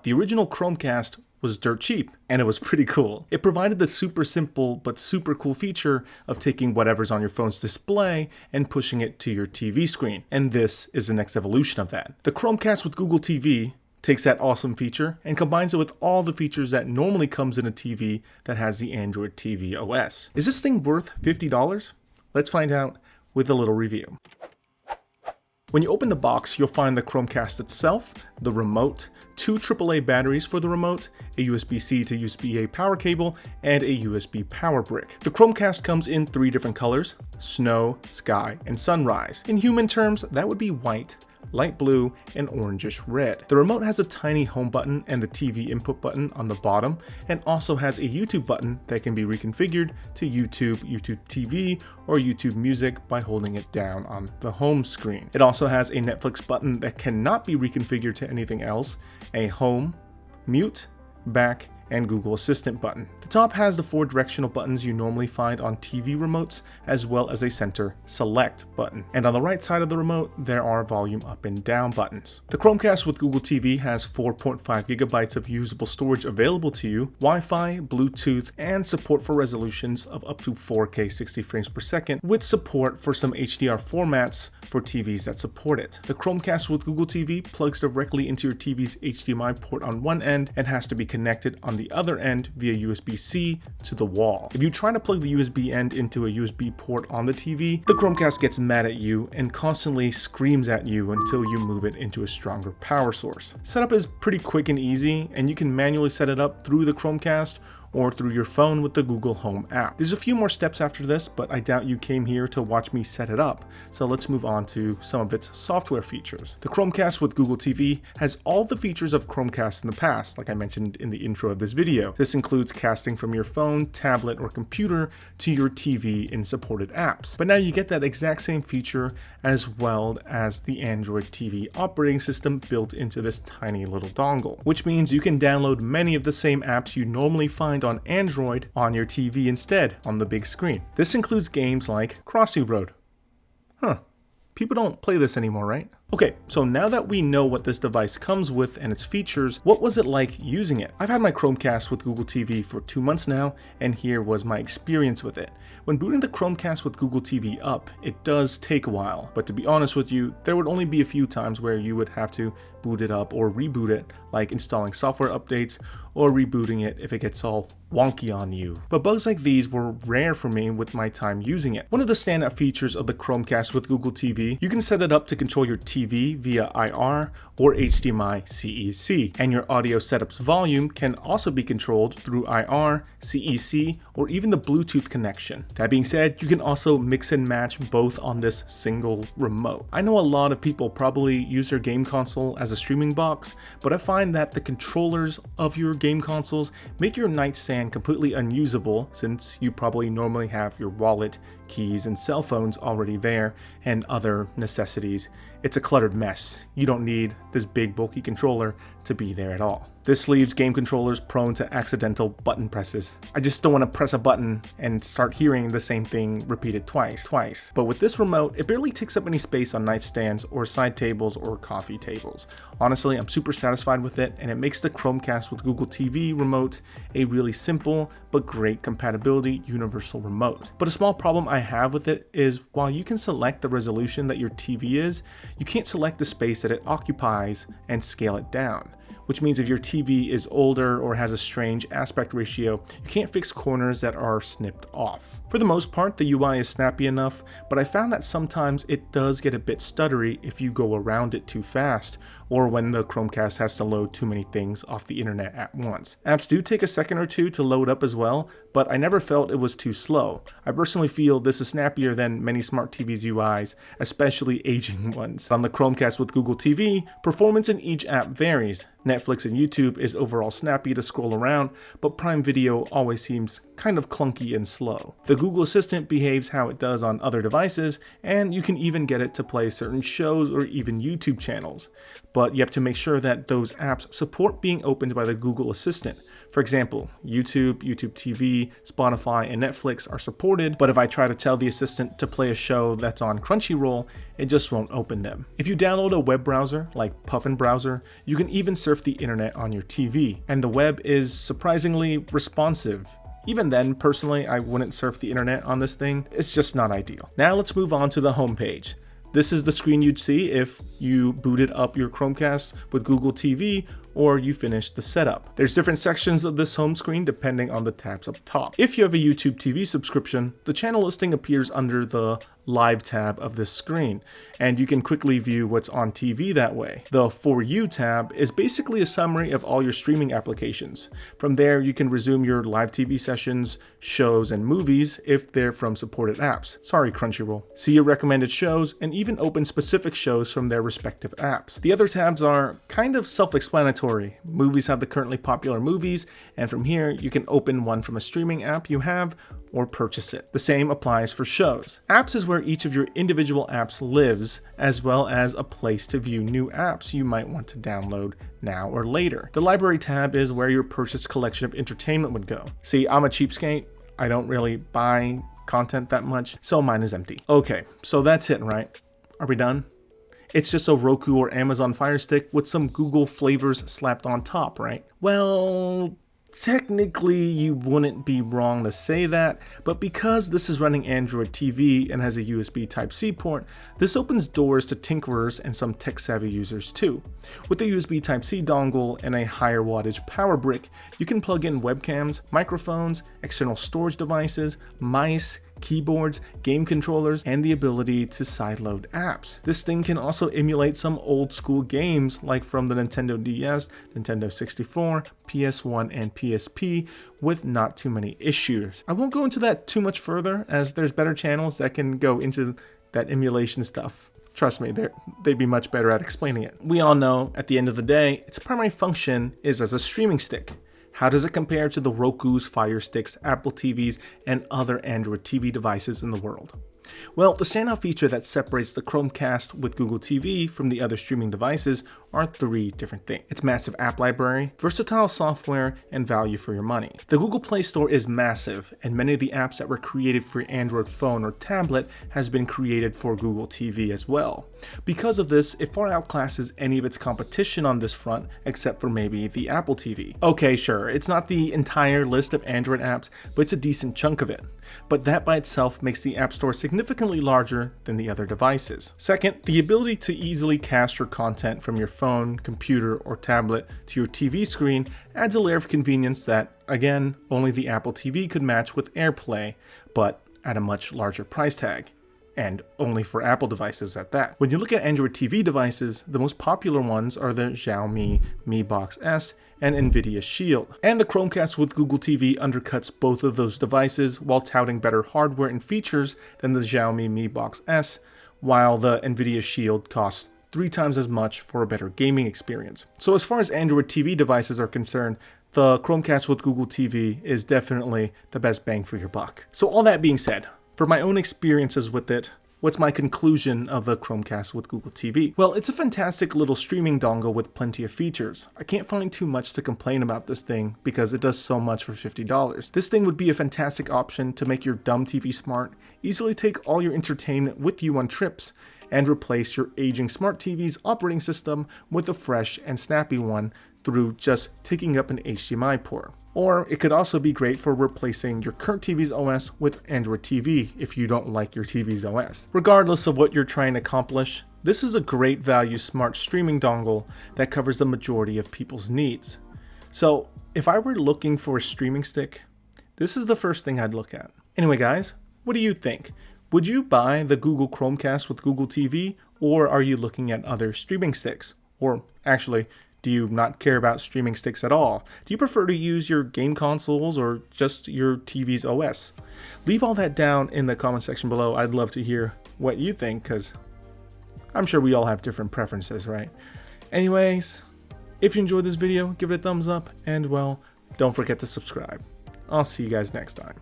The original Chromecast was dirt cheap, and it was pretty cool. It provided the super simple but super cool feature of taking whatever's on your phone's display and pushing it to your TV screen, and this is the next evolution of that. The Chromecast with Google TV takes that awesome feature and combines it with all the features that normally comes in a TV that has the Android TV OS. Is this thing worth $50? Let's find out with a little review. When you open the box, you'll find the Chromecast itself, the remote, 2 AAA batteries for the remote, a USB-C to USB-A power cable, and a USB power brick. The Chromecast comes in 3 different colors: snow, sky, and sunrise. In human terms, that would be white, light blue, and orangish red. The remote has a tiny home button and the TV input button on the bottom, and also has a YouTube button that can be reconfigured to YouTube, YouTube TV, or YouTube Music by holding it down on the home screen. It also has a Netflix button that cannot be reconfigured to anything else, a home, mute, back, and Google Assistant button. The top has the 4 directional buttons you normally find on TV remotes, as well as a center select button. And on the right side of the remote, there are volume up and down buttons. The Chromecast with Google TV has 4.5 gigabytes of usable storage available to you, Wi-Fi, Bluetooth, and support for resolutions of up to 4K 60 frames per second, with support for some HDR formats for TVs that support it. The Chromecast with Google TV plugs directly into your TV's HDMI port on one end and has to be connected on the other end via USB-C to the wall. If you try to plug the USB end into a USB port on the TV, the Chromecast gets mad at you and constantly screams at you until you move it into a stronger power source. Setup is pretty quick and easy, and you can manually set it up through the Chromecast or through your phone with the Google Home app. There's a few more steps after this, but I doubt you came here to watch me set it up, so let's move on to some of its software features. The Chromecast with Google TV has all the features of Chromecast in the past, like I mentioned in the intro of this video. This includes casting from your phone, tablet, or computer to your TV in supported apps. But now you get that exact same feature as well as the Android TV operating system built into this tiny little dongle, which means you can download many of the same apps you normally find on Android on your TV instead on the big screen. This includes games like Crossy Road. People don't play this anymore, right? Okay, so now that we know what this device comes with and its features, what was it like using it? I've had my Chromecast with Google TV for 2 months now, and here was my experience with it. When booting the Chromecast with Google TV up, it does take a while, but to be honest with you, there would only be a few times where you would have to boot it up or reboot it, like installing software updates or rebooting it if it gets all wonky on you. But bugs like these were rare for me with my time using it. One of the standout features of the Chromecast with Google TV, you can set it up to control your TV via IR or HDMI CEC, and your audio setup's volume can also be controlled through IR, CEC, or even the Bluetooth connection. That being said, you can also mix and match both on this single remote. I know a lot of people probably use their game console as a streaming box, but I find that the controllers of your game consoles make your nightstand completely unusable, since you probably normally have your wallet, keys, and cell phones already there, and other necessities. It's a cluttered mess. You don't need this big bulky controller to be there at all. This leaves game controllers prone to accidental button presses. I just don't want to press a button and start hearing the same thing repeated twice. But with this remote, it barely takes up any space on nightstands or side tables or coffee tables. Honestly, I'm super satisfied with it, and it makes the Chromecast with Google TV remote a really simple but great compatibility universal remote. But a small problem I have with it is, while you can select the resolution that your TV is, you can't select the space that it occupies and scale it down. Which means if your TV is older or has a strange aspect ratio, you can't fix corners that are snipped off. For the most part, the UI is snappy enough, but I found that sometimes it does get a bit stuttery if you go around it too fast, or when the Chromecast has to load too many things off the internet at once. Apps do take a second or two to load up as well, but I never felt it was too slow. I personally feel this is snappier than many smart TV's UIs, especially aging ones. On the Chromecast with Google TV, performance in each app varies. Netflix and YouTube is overall snappy to scroll around, but Prime Video always seems kind of clunky and slow. The Google Assistant behaves how it does on other devices, and you can even get it to play certain shows or even YouTube channels. but you have to make sure that those apps support being opened by the Google Assistant. For example, YouTube, YouTube TV, Spotify, and Netflix are supported, but if I try to tell the assistant to play a show that's on Crunchyroll, it just won't open them. If you download a web browser like Puffin Browser, you can even surf the internet on your TV, and the web is surprisingly responsive. Even then, personally, I wouldn't surf the internet on this thing. It's just not ideal. Now let's move on to the home page. This is the screen you'd see if you booted up your Chromecast with Google TV or you finished the setup. There's different sections of this home screen depending on the tabs up top. If you have a YouTube TV subscription, the channel listing appears under the Live tab of this screen, and you can quickly view what's on TV that way. The For You tab is basically a summary of all your streaming applications. From there, you can resume your live TV sessions, shows, and movies if they're from supported apps. Sorry, Crunchyroll. See your recommended shows, and even open specific shows from their respective apps. The other tabs are kind of self-explanatory. Movies have the currently popular movies, and from here, you can open one from a streaming app you have or purchase it. The same applies for shows. Apps is where each of your individual apps lives, as well as a place to view new apps you might want to download now or later. The library tab is where your purchased collection of entertainment would go. See, I'm a cheapskate. I don't really buy content that much, so mine is empty. Okay, so that's it, right? Are we done? It's just a Roku or Amazon Fire Stick with some Google flavors slapped on top, right? Well, technically you wouldn't be wrong to say that, but because this is running Android TV and has a USB Type-C port, this opens doors to tinkerers and some tech-savvy users too. With the USB Type-C dongle and a higher wattage power brick, you can plug in webcams, microphones, external storage devices, mice, keyboards, game controllers, and the ability to sideload apps. This thing can also emulate some old school games like from the Nintendo DS, Nintendo 64, PS1, and PSP with not too many issues. I won't go into that too much further as there's better channels that can go into that emulation stuff. Trust me, they'd be much better at explaining it. We all know at the end of the day, its primary function is as a streaming stick. How does it compare to the Roku's, Fire Sticks, Apple TVs, and other Android TV devices in the world? Well, the standout feature that separates the Chromecast with Google TV from the other streaming devices are three different things. Its massive app library, versatile software, and value for your money. The Google Play Store is massive, and many of the apps that were created for your Android phone or tablet has been created for Google TV as well. Because of this, it far outclasses any of its competition on this front, except for maybe the Apple TV. Okay, sure, it's not the entire list of Android apps, but it's a decent chunk of it. But that by itself makes the App Store significantly larger than the other devices. Second, the ability to easily cast your content from your phone, computer, or tablet to your TV screen adds a layer of convenience that, again, only the Apple TV could match with AirPlay, but at a much larger price tag. And only for Apple devices at that. When you look at Android TV devices, the most popular ones are the Xiaomi Mi Box S and Nvidia Shield. And the Chromecast with Google TV undercuts both of those devices while touting better hardware and features than the Xiaomi Mi Box S, while the Nvidia Shield costs 3 times as much for a better gaming experience. So as far as Android TV devices are concerned, the Chromecast with Google TV is definitely the best bang for your buck. So all that being said, for my own experiences with it, what's my conclusion of the Chromecast with Google TV? Well, it's a fantastic little streaming dongle with plenty of features. I can't find too much to complain about this thing because it does so much for $50. This thing would be a fantastic option to make your dumb TV smart, easily take all your entertainment with you on trips, and replace your aging smart TV's operating system with a fresh and snappy one through just taking up an HDMI port. Or it could also be great for replacing your current TV's OS with Android TV if you don't like your TV's OS. Regardless of what you're trying to accomplish, this is a great value smart streaming dongle that covers the majority of people's needs. So if I were looking for a streaming stick, this is the first thing I'd look at. Anyway guys, what do you think? Would you buy the Google Chromecast with Google TV, or are you looking at other streaming sticks? Or actually, do you not care about streaming sticks at all? Do you prefer to use your game consoles or just your TV's OS? Leave all that down in the comment section below. I'd love to hear what you think, because I'm sure we all have different preferences, right? Anyways, if you enjoyed this video, give it a thumbs up, and well, don't forget to subscribe. I'll see you guys next time.